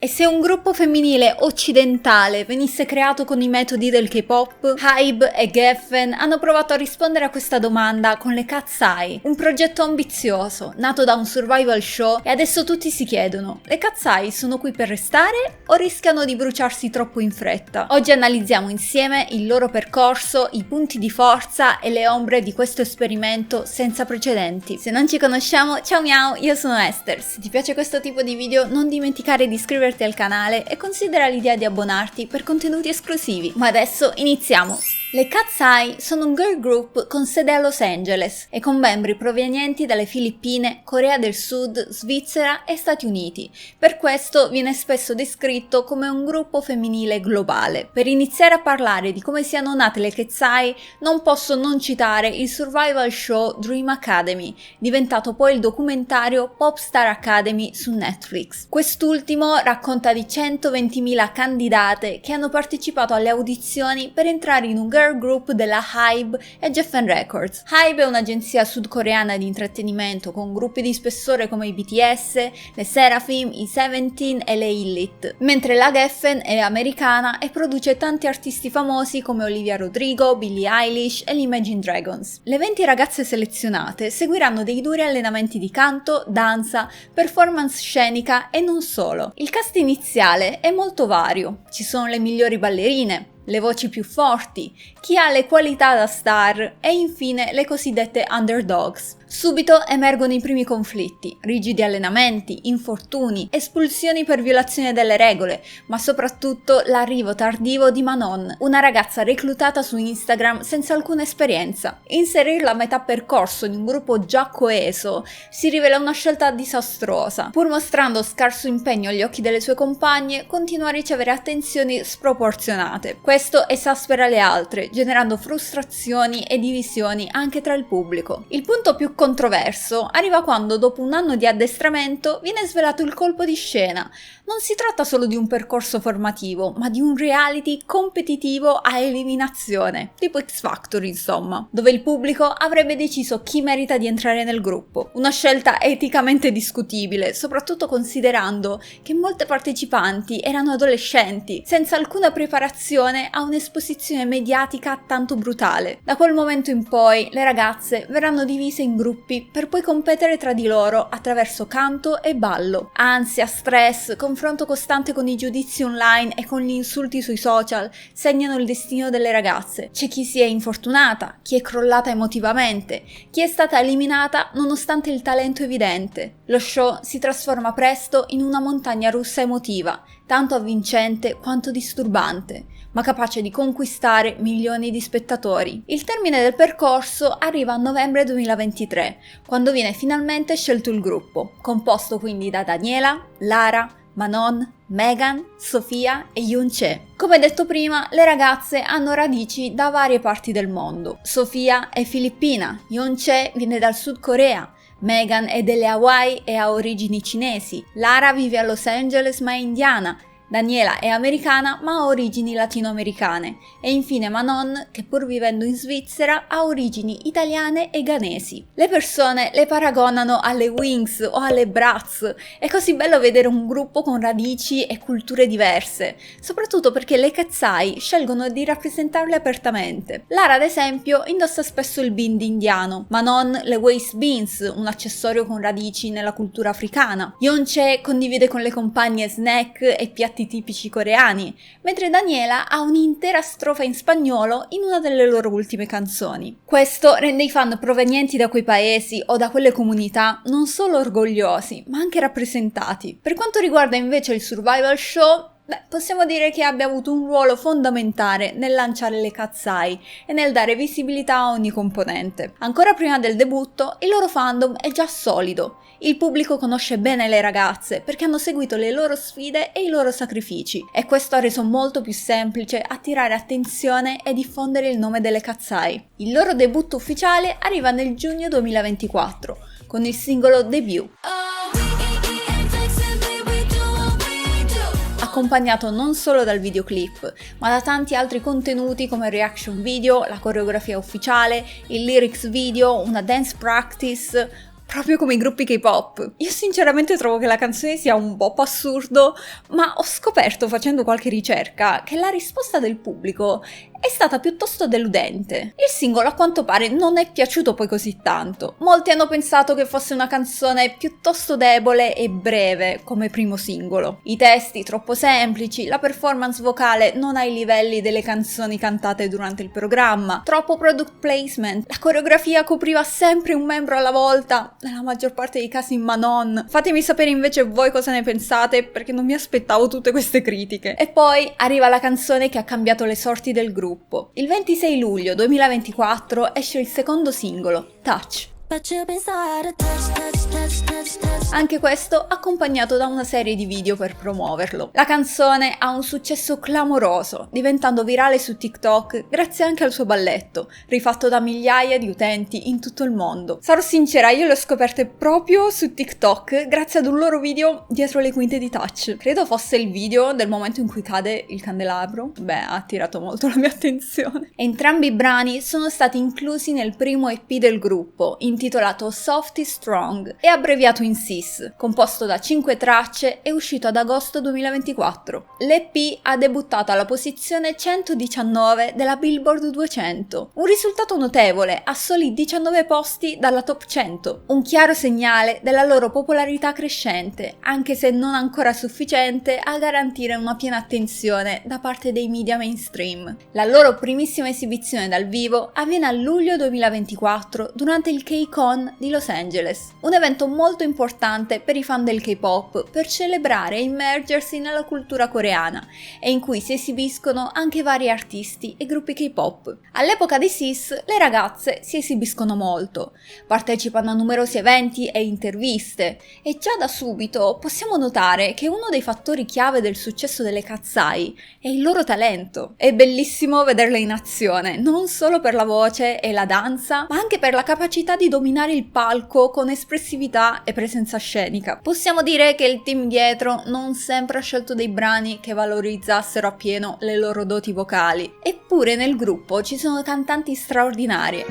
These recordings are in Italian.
E se un gruppo femminile occidentale venisse creato con i metodi del K-pop, Hybe e Geffen hanno provato a rispondere a questa domanda con le Cat's Eye, un progetto ambizioso, nato da un survival show, e adesso tutti si chiedono: le Cat's Eye sono qui per restare o rischiano di bruciarsi troppo in fretta? Oggi analizziamo insieme il loro percorso, i punti di forza e le ombre di questo esperimento senza precedenti. Se non ci conosciamo, ciao miau, io sono Esther. Se ti piace questo tipo di video non dimenticare di iscriverti al canale e considera l'idea di abbonarti per contenuti esclusivi. Ma adesso iniziamo! Le Cat's Eye sono un girl group con sede a Los Angeles e con membri provenienti dalle Filippine, Corea del Sud, Svizzera e Stati Uniti. Per questo viene spesso descritto come un gruppo femminile globale. Per iniziare a parlare di come siano nate le Cat's Eye, non posso non citare il survival show Dream Academy, diventato poi il documentario Popstar Academy su Netflix. Quest'ultimo racconta di 120.000 candidate che hanno partecipato alle audizioni per entrare in un girl group della Hybe e Geffen Records. Hybe è un'agenzia sudcoreana di intrattenimento con gruppi di spessore come i BTS, le Seraphim, i Seventeen e le Elite, mentre la Geffen è americana e produce tanti artisti famosi come Olivia Rodrigo, Billie Eilish e l'Imagine Dragons. Le 20 ragazze selezionate seguiranno dei duri allenamenti di canto, danza, performance scenica e non solo. Il cast iniziale è molto vario, ci sono le migliori ballerine, le voci più forti, chi ha le qualità da star e infine le cosiddette underdogs. Subito emergono i primi conflitti, rigidi allenamenti, infortuni, espulsioni per violazione delle regole, ma soprattutto l'arrivo tardivo di Manon, una ragazza reclutata su Instagram senza alcuna esperienza. Inserirla a metà percorso in un gruppo già coeso si rivela una scelta disastrosa. Pur mostrando scarso impegno agli occhi delle sue compagne, continua a ricevere attenzioni sproporzionate. Questo esaspera le altre, generando frustrazioni e divisioni anche tra il pubblico. Il punto più controverso arriva quando, dopo un anno di addestramento, viene svelato il colpo di scena. Non si tratta solo di un percorso formativo, ma di un reality competitivo a eliminazione, tipo X Factor insomma, dove il pubblico avrebbe deciso chi merita di entrare nel gruppo. Una scelta eticamente discutibile, soprattutto considerando che molte partecipanti erano adolescenti, senza alcuna preparazione a un'esposizione mediatica tanto brutale. Da quel momento in poi le ragazze verranno divise in gruppi per poi competere tra di loro attraverso canto e ballo. Ansia, stress, confronto costante con i giudizi online e con gli insulti sui social segnano il destino delle ragazze. C'è chi si è infortunata, chi è crollata emotivamente, chi è stata eliminata nonostante il talento evidente. Lo show si trasforma presto in una montagna russa emotiva, tanto avvincente quanto disturbante, ma capace di conquistare milioni di spettatori. Il termine del percorso arriva a novembre 2023, quando viene finalmente scelto il gruppo, composto quindi da Daniela, Lara, Manon, Megan, Sofia e Yoonchae. Come detto prima, le ragazze hanno radici da varie parti del mondo. Sofia è filippina, Yoonchae viene dal Sud Corea, Megan è delle Hawaii e ha origini cinesi, Lara vive a Los Angeles ma è indiana, Daniela è americana ma ha origini latinoamericane e infine Manon, che pur vivendo in Svizzera ha origini italiane e ghanesi. Le persone le paragonano alle Wings o alle Bratz. È così bello vedere un gruppo con radici e culture diverse, soprattutto perché le Cat's Eye scelgono di rappresentarle apertamente. Lara ad esempio indossa spesso il bindi indiano, Manon le waist beans, un accessorio con radici nella cultura africana. Yoonchae condivide con le compagne snack e piatti tipici coreani, mentre Daniela ha un'intera strofa in spagnolo in una delle loro ultime canzoni. Questo rende i fan provenienti da quei paesi o da quelle comunità non solo orgogliosi, ma anche rappresentati. Per quanto riguarda invece il survival show, possiamo dire che abbia avuto un ruolo fondamentale nel lanciare le Cat's Eye e nel dare visibilità a ogni componente. Ancora prima del debutto, il loro fandom è già solido. Il pubblico conosce bene le ragazze perché hanno seguito le loro sfide e i loro sacrifici, e questo ha reso molto più semplice attirare attenzione e diffondere il nome delle Cat's Eye. Il loro debutto ufficiale arriva nel giugno 2024 con il singolo Debut, accompagnato non solo dal videoclip, ma da tanti altri contenuti come reaction video, la coreografia ufficiale, il lyrics video, una dance practice, proprio come i gruppi K-pop. Io sinceramente trovo che la canzone sia un pop assurdo, ma ho scoperto facendo qualche ricerca che la risposta del pubblico è stata piuttosto deludente. Il singolo a quanto pare non è piaciuto poi così tanto. Molti hanno pensato che fosse una canzone piuttosto debole e breve come primo singolo. I testi troppo semplici, la performance vocale non ai livelli delle canzoni cantate durante il programma, troppo product placement, la coreografia copriva sempre un membro alla volta, nella maggior parte dei casi ma non. Fatemi sapere invece voi cosa ne pensate, perché non mi aspettavo tutte queste critiche. E poi arriva la canzone che ha cambiato le sorti del gruppo. Il 26 luglio 2024 esce il secondo singolo, Touch. Anche questo accompagnato da una serie di video per promuoverlo. La canzone ha un successo clamoroso, diventando virale su TikTok grazie anche al suo balletto, rifatto da migliaia di utenti in tutto il mondo. Sarò sincera, io le ho scoperte proprio su TikTok grazie ad un loro video dietro le quinte di Touch. Credo fosse il video del momento in cui cade il candelabro. Beh, ha attirato molto la mia attenzione. Entrambi i brani sono stati inclusi nel primo EP del gruppo, intitolato Softy Strong e abbreviato in SIS, composto da 5 tracce e uscito ad agosto 2024. L'EP ha debuttato alla posizione 119 della Billboard 200, un risultato notevole a soli 19 posti dalla top 100, un chiaro segnale della loro popolarità crescente, anche se non ancora sufficiente a garantire una piena attenzione da parte dei media mainstream. La loro primissima esibizione dal vivo avviene a luglio 2024 durante il K-Con di Los Angeles, un evento molto importante per i fan del K-pop per celebrare e immergersi nella cultura coreana e in cui si esibiscono anche vari artisti e gruppi K-pop. All'epoca di SIS le ragazze si esibiscono molto, partecipano a numerosi eventi e interviste e già da subito possiamo notare che uno dei fattori chiave del successo delle Katseye è il loro talento. È bellissimo vederle in azione, non solo per la voce e la danza, ma anche per la capacità di dominare il palco con espressività e presenza scenica. Possiamo dire che il team dietro non sempre ha scelto dei brani che valorizzassero appieno le loro doti vocali, eppure nel gruppo ci sono cantanti straordinarie.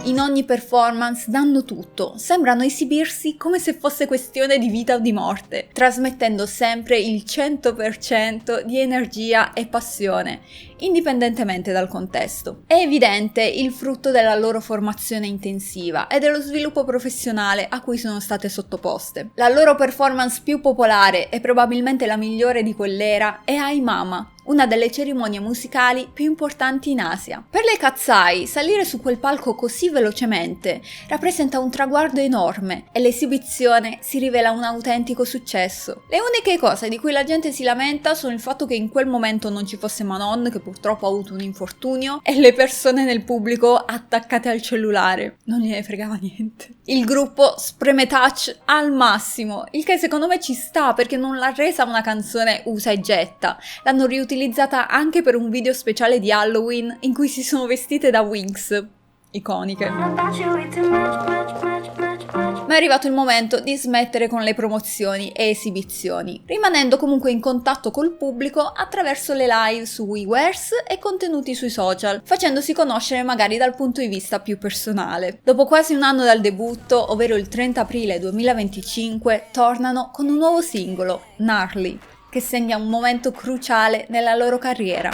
In ogni performance danno tutto, sembrano esibirsi come se fosse questione di vita o di morte, trasmettendo sempre il 100% di energia e passione, indipendentemente dal contesto. È evidente il frutto della loro formazione intensiva e dello sviluppo professionale a cui sono state sottoposte. La loro performance più popolare e probabilmente la migliore di quell'era è Ai Mama, una delle cerimonie musicali più importanti in Asia. Per le Katseye, salire su quel palco così velocemente rappresenta un traguardo enorme e l'esibizione si rivela un autentico successo. Le uniche cose di cui la gente si lamenta sono il fatto che in quel momento non ci fosse Manon, che purtroppo ha avuto un infortunio, e le persone nel pubblico attaccate al cellulare. Non gliene fregava niente. Il gruppo spreme Touch al massimo, il che secondo me ci sta perché non l'ha resa una canzone usa e getta. L'hanno riutilizzata anche per un video speciale di Halloween in cui si sono vestite da Winx. Iconiche. Ma è arrivato il momento di smettere con le promozioni e esibizioni, rimanendo comunque in contatto col pubblico attraverso le live su Weverse e contenuti sui social, facendosi conoscere magari dal punto di vista più personale. Dopo quasi un anno dal debutto, ovvero il 30 aprile 2025, tornano con un nuovo singolo, Gnarly, che segna un momento cruciale nella loro carriera.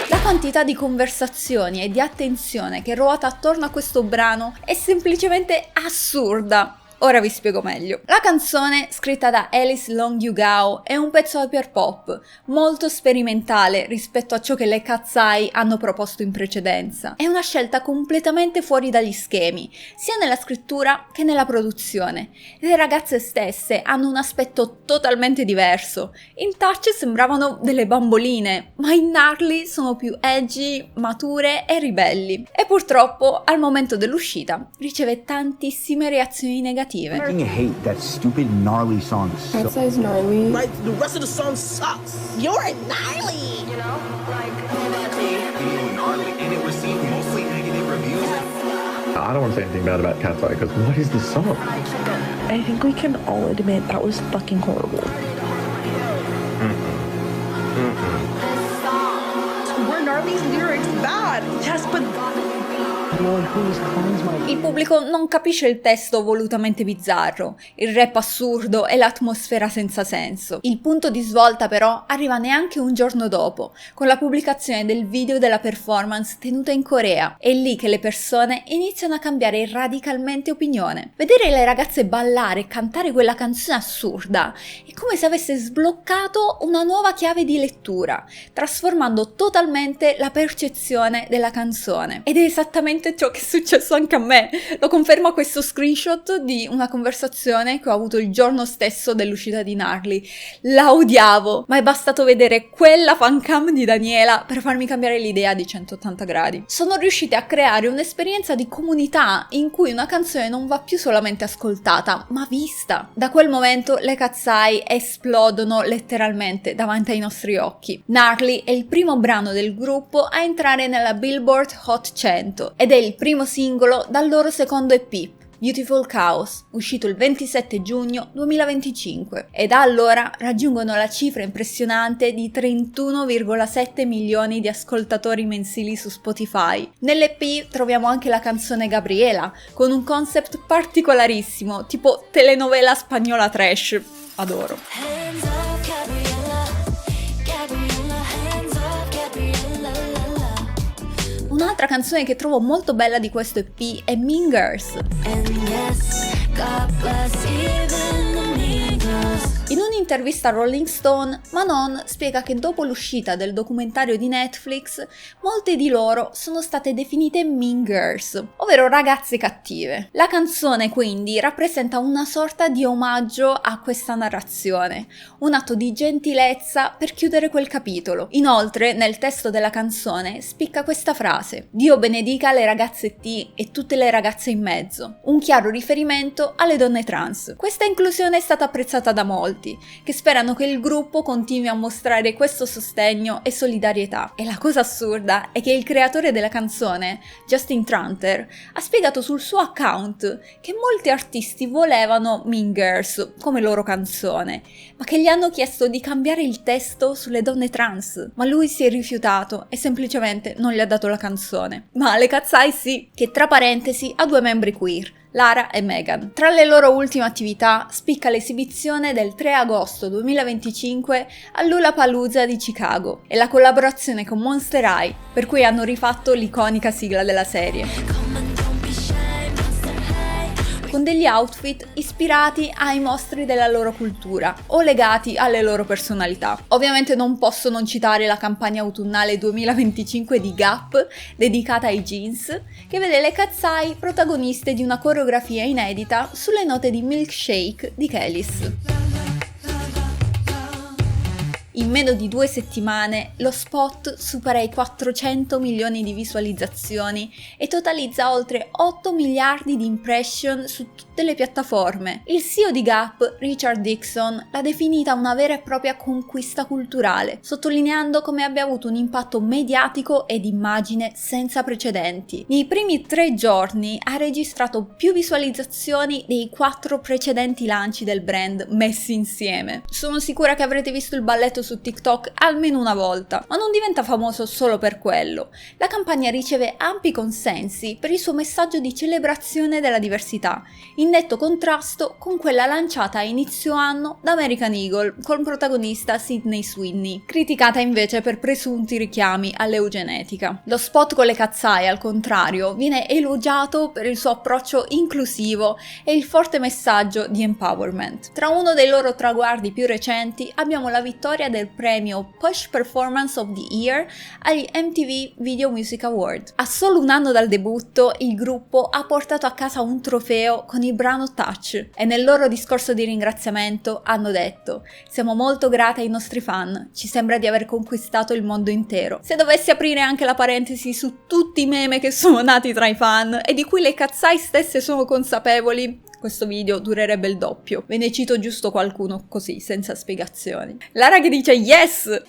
La quantità di conversazioni e di attenzione che ruota attorno a questo brano è semplicemente assurda. Ora vi spiego meglio. La canzone, scritta da Alice Long Yu-gao, è un pezzo hyper pop, molto sperimentale rispetto a ciò che le Katseye hanno proposto in precedenza. È una scelta completamente fuori dagli schemi, sia nella scrittura che nella produzione. Le ragazze stesse hanno un aspetto totalmente diverso. In Touch sembravano delle bamboline, ma in Gnarly sono più edgy, mature e ribelli. E purtroppo, al momento dell'uscita, riceve tantissime reazioni negative. I hate that stupid gnarly song. That says gnarly. Right, the rest of the song sucks. You're a gnarly, you know, like gnarly, and it received mostly negative reviews. I don't want to say anything bad about Katseye because what is the song? I think we can all admit that was fucking horrible. God, yes, but Il pubblico non capisce il testo volutamente bizzarro, il rap assurdo e l'atmosfera senza senso. Il punto di svolta però arriva neanche un giorno dopo, con la pubblicazione del video della performance tenuta in Corea. È lì che le persone iniziano a cambiare radicalmente opinione. Vedere le ragazze ballare e cantare quella canzone assurda è come se avesse sbloccato una nuova chiave di lettura, trasformando totalmente la percezione della canzone. Ed è esattamente ciò che è successo anche a me. Lo conferma questo screenshot di una conversazione che ho avuto il giorno stesso dell'uscita di Gnarly. La odiavo, ma è bastato vedere quella fancam di Daniela per farmi cambiare l'idea di 180 gradi. Sono riuscite a creare un'esperienza di comunità in cui una canzone non va più solamente ascoltata, ma vista. Da quel momento le Katseye esplodono letteralmente davanti ai nostri occhi. Gnarly è il primo brano del gruppo a entrare nella Billboard Hot 100 ed è il primo singolo dal loro secondo EP, Beautiful Chaos, uscito il 27 giugno 2025, e da allora raggiungono la cifra impressionante di 31,7 milioni di ascoltatori mensili su Spotify. Nell'EP troviamo anche la canzone Gabriela, con un concept particolarissimo, tipo telenovela spagnola trash. Adoro. Un'altra canzone che trovo molto bella di questo EP è Mean Girls. In un'intervista a Rolling Stone, Manon spiega che dopo l'uscita del documentario di Netflix, molte di loro sono state definite Mean Girls, ovvero ragazze cattive. La canzone quindi rappresenta una sorta di omaggio a questa narrazione, un atto di gentilezza per chiudere quel capitolo. Inoltre, nel testo della canzone spicca questa frase: Dio benedica le ragazze T e tutte le ragazze in mezzo, un chiaro riferimento alle donne trans. Questa inclusione è stata apprezzata da molti, che sperano che il gruppo continui a mostrare questo sostegno e solidarietà. E la cosa assurda è che il creatore della canzone, Justin Tranter, ha spiegato sul suo account che molti artisti volevano Mean Girls come loro canzone, ma che gli hanno chiesto di cambiare il testo sulle donne trans, ma lui si è rifiutato e semplicemente non gli ha dato la canzone. Ma le Katseye sì, che tra parentesi ha 2 membri queer, Lara e Megan. Tra le loro ultime attività spicca l'esibizione del 3 agosto 2025 all'Lollapalooza di Chicago e la collaborazione con Monster High, per cui hanno rifatto l'iconica sigla della serie, con degli outfit ispirati ai mostri della loro cultura o legati alle loro personalità. Ovviamente non posso non citare la campagna autunnale 2025 di Gap dedicata ai jeans, che vede le Katseye protagoniste di una coreografia inedita sulle note di Milkshake di Kelis. In meno di 2 settimane lo spot supera i 400 milioni di visualizzazioni e totalizza oltre 8 miliardi di impression su tutte le piattaforme. Il CEO di Gap, Richard Dixon, l'ha definita una vera e propria conquista culturale, sottolineando come abbia avuto un impatto mediatico ed immagine senza precedenti. Nei primi 3 giorni ha registrato più visualizzazioni dei 4 precedenti lanci del brand messi insieme. Sono sicura che avrete visto il balletto su TikTok almeno una volta, ma non diventa famoso solo per quello. La campagna riceve ampi consensi per il suo messaggio di celebrazione della diversità, in netto contrasto con quella lanciata a inizio anno da American Eagle col protagonista Sydney Sweeney, criticata invece per presunti richiami all'eugenetica. Lo spot con le Katseye, al contrario, viene elogiato per il suo approccio inclusivo e il forte messaggio di empowerment. Tra uno dei loro traguardi più recenti abbiamo la vittoria del premio Push Performance of the Year agli MTV Video Music Award. A solo un anno dal debutto, il gruppo ha portato a casa un trofeo con il brano Touch e nel loro discorso di ringraziamento hanno detto: siamo molto grati ai nostri fan, ci sembra di aver conquistato il mondo intero. Se dovessi aprire anche la parentesi su tutti i meme che sono nati tra i fan e di cui le Katseye stesse sono consapevoli, questo video durerebbe il doppio. Ve ne cito giusto qualcuno così, senza spiegazioni. Lara che dice yes!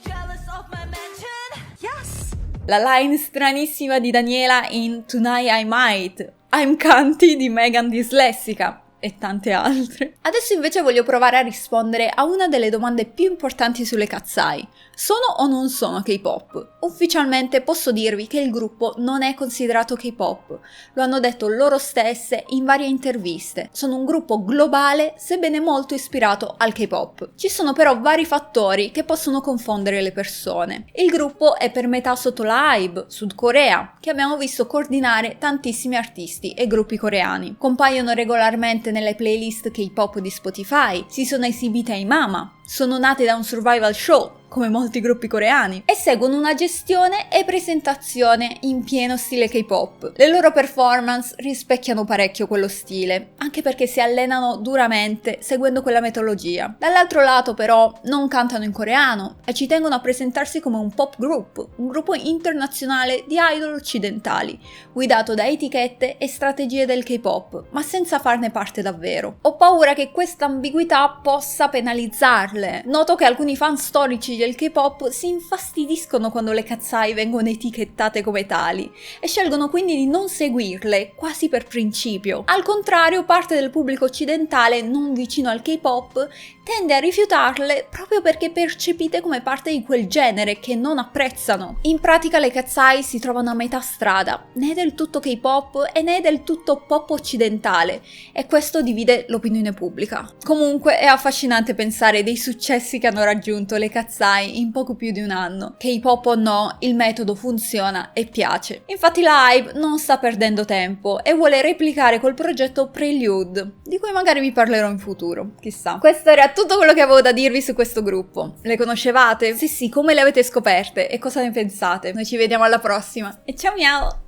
La line stranissima di Daniela in Tonight I Might, I'm Canty di Megan dislessica. e tante altre. Adesso invece voglio provare a rispondere a una delle domande più importanti sulle Katseye. Sono o non sono K-pop? Ufficialmente posso dirvi che il gruppo non è considerato K-pop, lo hanno detto loro stesse in varie interviste. Sono un gruppo globale, sebbene molto ispirato al K-pop. Ci sono però vari fattori che possono confondere le persone. Il gruppo è per metà sotto la HYBE, Sud Corea, che abbiamo visto coordinare tantissimi artisti e gruppi coreani. Compaiono regolarmente nelle playlist K-pop di Spotify, si sono esibite ai Mama, sono nate da un survival show, come molti gruppi coreani, e seguono una gestione e presentazione in pieno stile K-pop. Le loro performance rispecchiano parecchio quello stile, anche perché si allenano duramente seguendo quella metodologia. Dall'altro lato però non cantano in coreano e ci tengono a presentarsi come un pop group, un gruppo internazionale di idol occidentali, guidato da etichette e strategie del K-pop, ma senza farne parte davvero. Ho paura che questa ambiguità possa penalizzarle. Noto che alcuni fan storici del K-pop si infastidiscono quando le Katseye vengono etichettate come tali e scelgono quindi di non seguirle, quasi per principio. Al contrario, parte del pubblico occidentale non vicino al K-pop tende a rifiutarle proprio perché percepite come parte di quel genere che non apprezzano. In pratica le Katseye si trovano a metà strada, né del tutto K-pop e né del tutto pop occidentale, e questo divide l'opinione pubblica. Comunque è affascinante pensare dei successi che hanno raggiunto le Katseye in poco più di un anno. K-pop o no, il metodo funziona e piace. Infatti la HYBE non sta perdendo tempo e vuole replicare col progetto Prelude, di cui magari vi parlerò in futuro, chissà. Questo era tutto quello che avevo da dirvi su questo gruppo. Le conoscevate? Se sì, come le avete scoperte e cosa ne pensate? Noi ci vediamo alla prossima e ciao miao!